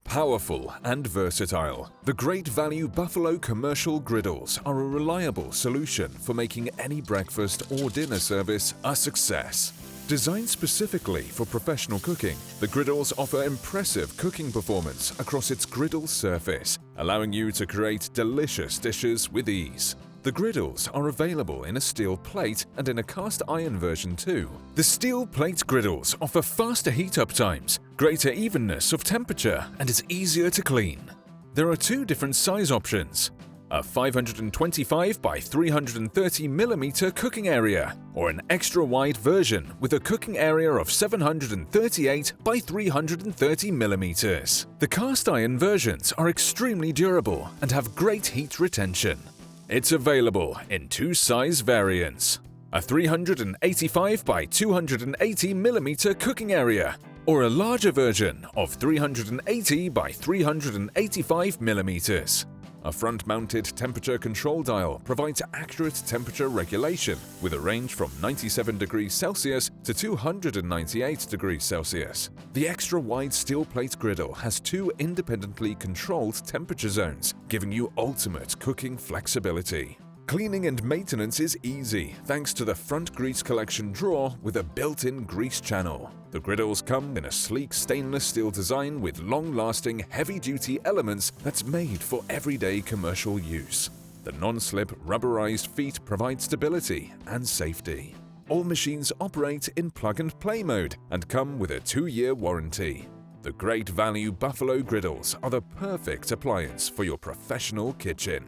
Powerful and versatile, the Great Value Buffalo Commercial Griddles are a reliable solution for making any breakfast or dinner service a success. Designed specifically for professional cooking, the griddles offer impressive cooking performance across its griddle surface, allowing you to create delicious dishes with ease. The griddles are available in a steel plate and in a cast iron version too. The steel plate griddles offer faster heat-up times, greater evenness of temperature, and is easier to clean. There are two different size options: a 525 by 330 mm cooking area, or an extra wide version with a cooking area of 738 by 330 mm. The cast iron versions are extremely durable and have great heat retention. It's available in two size variants: a 385 by 280 mm cooking area, or a larger version of 380 by 385 mm. A front-mounted temperature control dial provides accurate temperature regulation with a range from 97 degrees Celsius to 298 degrees Celsius. The extra-wide steel plate griddle has two independently controlled temperature zones, giving you ultimate cooking flexibility. Cleaning and maintenance is easy thanks to the front grease collection drawer with a built-in grease channel. The griddles come in a sleek stainless steel design with long-lasting, heavy-duty elements that's made for everyday commercial use. The non-slip rubberized feet provide stability and safety. All machines operate in plug-and-play mode and come with a 2-year warranty. The Great Value Buffalo Griddles are the perfect appliance for your professional kitchen.